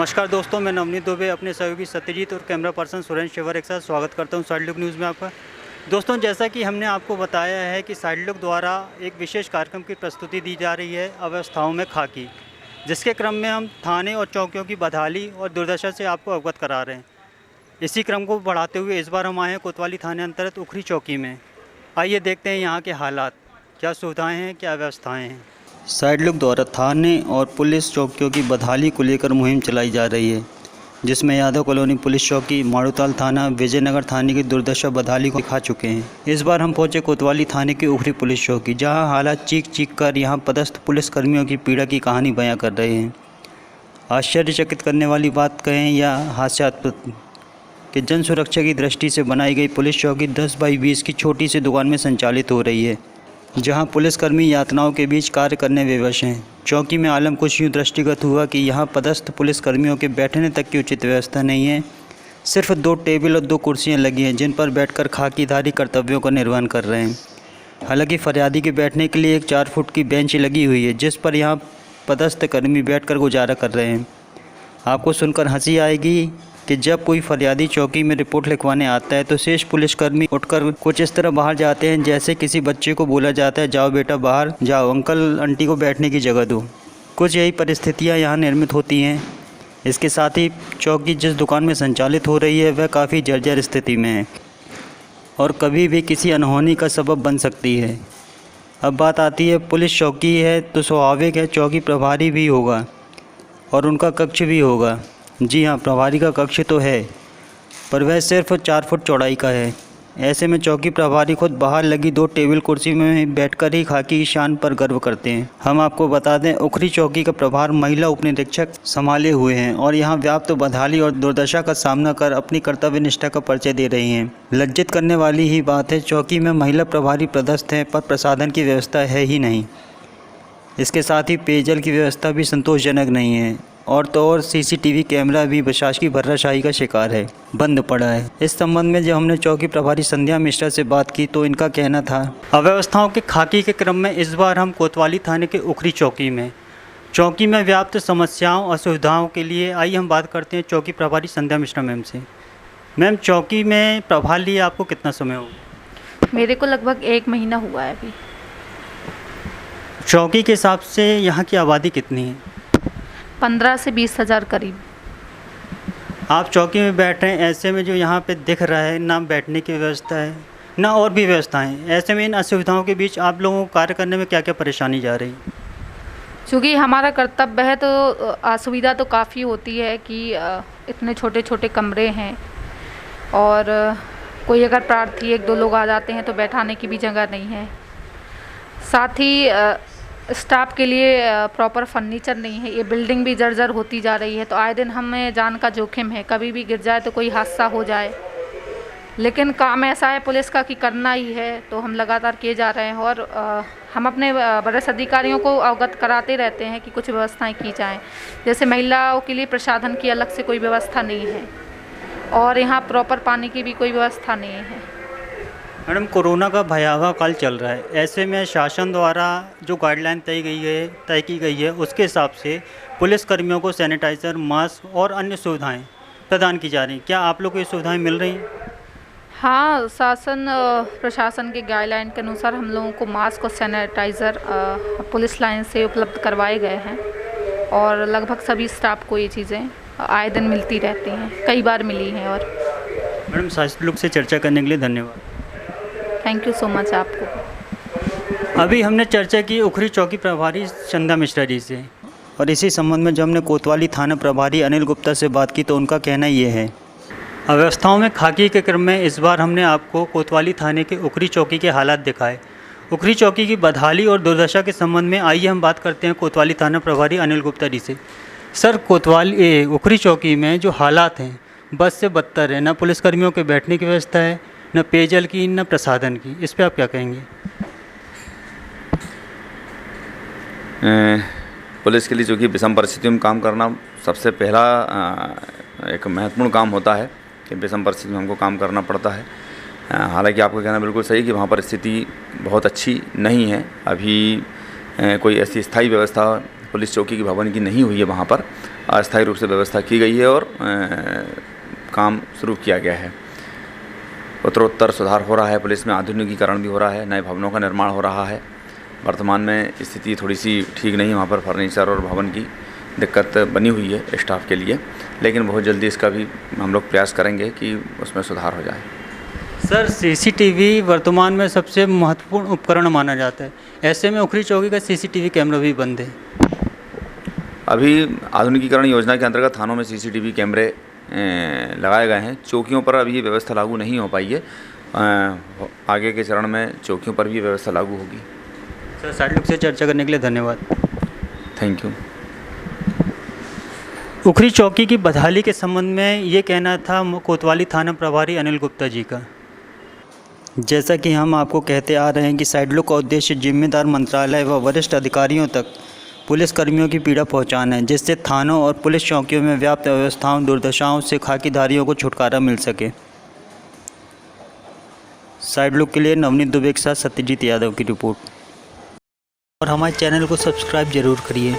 नमस्कार दोस्तों, मैं नवनीत दुबे अपने सहयोगी सत्यजीत और कैमरा पर्सन सुरेंद्र शिवर एक साथ स्वागत करता हूं साइड लुक न्यूज़ में आपका। दोस्तों, जैसा कि हमने आपको बताया है कि साइड लुक द्वारा एक विशेष कार्यक्रम की प्रस्तुति दी जा रही है अव्यवस्थाओं में खाकी, जिसके क्रम में हम थाने और चौकियों की बदहाली और दुर्दशा से आपको अवगत करा रहे हैं। इसी क्रम को बढ़ाते हुए इस बार हम आए हैं कोतवाली थाने अंतर्गत उखरी चौकी में। आइए देखते हैं यहाँ के हालात, क्या सुविधाएँ हैं, क्या व्यवस्थाएँ हैं। साइड लुक द्वारा थाने और पुलिस चौकियों की बदहाली को लेकर मुहिम चलाई जा रही है, जिसमें यादव कॉलोनी पुलिस चौकी, माड़ूताल थाना, विजयनगर थाने की दुर्दशा बदहाली को दिखा चुके हैं। इस बार हम पहुंचे कोतवाली थाने की उखरी पुलिस चौकी, जहां हालात चीख कर यहां पदस्थ पुलिसकर्मियों की पीड़ा की कहानी बयां कर रहे हैं। आश्चर्यचकित करने वाली बात कहें या हास्यास्पद कि जन सुरक्षा की दृष्टि से बनाई गई पुलिस चौकी 10 बाई 20 की छोटी सी दुकान में संचालित हो रही है, जहां पुलिसकर्मी यातनाओं के बीच कार्य करने विवश हैं। चौकी में आलम कुछ यूँ दृष्टिगत हुआ कि यहां पदस्थ पुलिसकर्मियों के बैठने तक की उचित व्यवस्था नहीं है। सिर्फ 2 टेबल और 2 कुर्सियां लगी हैं, जिन पर बैठकर खाकीधारी कर्तव्यों का निर्वहन कर रहे हैं। हालांकि फरियादी के बैठने के लिए एक 4 फुट की बेंच लगी हुई है, जिस पर यहां पदस्थ कर्मी बैठकर गुजारा कर रहे हैं। आपको सुनकर हंसी आएगी कि जब कोई फरियादी चौकी में रिपोर्ट लिखवाने आता है तो शेष पुलिसकर्मी उठकर कुछ इस तरह बाहर जाते हैं, जैसे किसी बच्चे को बोला जाता है, जाओ बेटा बाहर जाओ, अंकल आंटी को बैठने की जगह दो। कुछ यही परिस्थितियां यहां निर्मित होती हैं। इसके साथ ही चौकी जिस दुकान में संचालित हो रही है वह काफ़ी जर्जर स्थिति में है और कभी भी किसी अनहोनी का सबब बन सकती है। अब बात आती है, पुलिस चौकी है तो स्वाभाविक है चौकी प्रभारी भी होगा और उनका कक्ष भी होगा। जी हाँ, प्रभारी का कक्ष तो है, पर वह सिर्फ 4 फुट चौड़ाई का है। ऐसे में चौकी प्रभारी खुद बाहर लगी 2 टेबल कुर्सी में बैठकर ही खाकी की शान पर गर्व करते हैं। हम आपको बता दें, उखरी चौकी का प्रभार महिला उपनिरीक्षक संभाले हुए हैं और यहाँ व्याप्त बदहाली और दुर्दशा का सामना कर अपनी कर्तव्य निष्ठा का परिचय दे रही हैं। लज्जित करने वाली ही बात है, चौकी में महिला प्रभारी पदस्थ हैं, पर प्रसाधन की व्यवस्था है ही नहीं। इसके साथ ही पेयजल की व्यवस्था भी संतोषजनक नहीं है और तो और सीसीटीवी कैमरा भी प्रशासन की भर्राशाही का शिकार है, बंद पड़ा है। इस संबंध में जब हमने चौकी प्रभारी संध्या मिश्रा से बात की तो इनका कहना था, अव्यवस्थाओं के खाकी के क्रम में इस बार हम कोतवाली थाने के उखरी चौकी में व्याप्त समस्याओं असुविधाओं के लिए आइए हम बात करते हैं चौकी प्रभारी संध्या मिश्रा मैम से। मैम, चौकी में प्रभार लिए आपको कितना समय हो? मेरे को लगभग 1 महीना हुआ है अभी। चौकी के हिसाब से यहाँ की आबादी कितनी है? 15 से 20 हज़ार करीब। आप चौकी में बैठ रहे हैं, ऐसे में जो यहाँ पे दिख रहा है ना बैठने की व्यवस्था है ना और भी व्यवस्थाएं, ऐसे में इन असुविधाओं के बीच आप लोगों को कार्य करने में क्या क्या परेशानी जा रही? क्योंकि हमारा कर्तव्य है तो असुविधा तो काफ़ी होती है कि इतने छोटे छोटे कमरे हैं और कोई अगर प्रार्थी 1-2 लोग आ जाते हैं तो बैठाने की भी जगह नहीं है। साथ ही स्टाफ के लिए प्रॉपर फर्नीचर नहीं है। ये बिल्डिंग भी जर्जर होती जा रही है, तो आए दिन हमें जान का जोखिम है, कभी भी गिर जाए तो कोई हादसा हो जाए। लेकिन काम ऐसा है पुलिस का कि करना ही है, तो हम लगातार किए जा रहे हैं और हम अपने वरिष्ठ अधिकारियों को अवगत कराते रहते हैं कि कुछ व्यवस्थाएं की जाएं। जैसे महिलाओं के लिए प्रसाधन की अलग से कोई व्यवस्था नहीं है और यहाँ प्रॉपर पानी की भी कोई व्यवस्था नहीं है। मैडम, कोरोना का भयावह काल चल रहा है, ऐसे में शासन द्वारा जो गाइडलाइन तय की गई है उसके हिसाब से पुलिस कर्मियों को सैनिटाइज़र, मास्क और अन्य सुविधाएं प्रदान की जा रही हैं। क्या आप लोग को ये सुविधाएं मिल रही हैं? हाँ, प्रशासन के गाइडलाइन के अनुसार हम लोगों को मास्क और सैनिटाइज़र पुलिस लाइन से उपलब्ध करवाए गए हैं और लगभग सभी स्टाफ को ये चीज़ें आए दिन मिलती रहती हैं, कई बार मिली हैं। और मैडम, साइड लुक से चर्चा करने के लिए धन्यवाद। थैंक यू सो मच आपको। अभी हमने चर्चा की उखरी चौकी प्रभारी संध्या मिश्रा जी से, और इसी संबंध में जब हमने कोतवाली थाना प्रभारी अनिल गुप्ता से बात की तो उनका कहना ये है, अव्यवस्थाओं में खाकी के क्रम में इस बार हमने आपको कोतवाली थाने के उखरी चौकी के हालात दिखाए। उखरी चौकी की बदहाली और दुर्दशा के संबंध में आइए हम बात करते हैं कोतवाली थाना प्रभारी अनिल गुप्ता जी से। सर, उखरी चौकी में जो हालात हैं बस से बदतर है, न पुलिसकर्मियों के बैठने की व्यवस्था है, न पेयजल की, न प्रसाधन की, इस पे आप क्या कहेंगे? पुलिस के लिए चूँकि विषम परिस्थितियों में काम करना सबसे पहला एक महत्वपूर्ण काम होता है कि विषम परिस्थिति में हमको काम करना पड़ता है। हालांकि आपका कहना बिल्कुल सही कि वहाँ पर स्थिति बहुत अच्छी नहीं है। अभी कोई ऐसी स्थायी व्यवस्था पुलिस चौकी की भवन की नहीं हुई है, वहाँ पर अस्थायी रूप से व्यवस्था की गई है और काम शुरू किया गया है। उत्तरोत्तर सुधार हो रहा है, पुलिस में आधुनिकीकरण भी हो रहा है, नए भवनों का निर्माण हो रहा है। वर्तमान में स्थिति थोड़ी सी ठीक नहीं है, वहाँ पर फर्नीचर और भवन की दिक्कत बनी हुई है स्टाफ के लिए, लेकिन बहुत जल्दी इसका भी हम लोग प्रयास करेंगे कि उसमें सुधार हो जाए। सर, सीसीटीवी वर्तमान में सबसे महत्वपूर्ण उपकरण माना जाता है, ऐसे में उखरी चौकी का सीसीटीवी कैमरा भी बंद है। अभी आधुनिकीकरण योजना के अंतर्गत थानों में सीसीटीवी कैमरे लगाए गए हैं। चौकियों पर अभी ये व्यवस्था लागू नहीं हो पाई है, आगे के चरण में चौकियों पर भी ये व्यवस्था लागू होगी। सर, साइड लुक से चर्चा करने के लिए धन्यवाद। Thank you. उखरी चौकी की बदहाली के संबंध में ये कहना था कोतवाली थाना प्रभारी अनिल गुप्ता जी का। जैसा कि हम आपको कहते आ रहे हैं कि साइड लुक का उद्देश्य जिम्मेदार मंत्रालय व वरिष्ठ अधिकारियों तक पुलिस कर्मियों की पीड़ा पहुंचाना है, जिससे थानों और पुलिस चौकियों में व्याप्त अव्यवस्थाओं दुर्दशाओं से खाकीधारियों को छुटकारा मिल सके। साइड लुक के लिए नवनीत दुबे के साथ सत्यजीत यादव की रिपोर्ट। और हमारे चैनल को सब्सक्राइब जरूर करिए।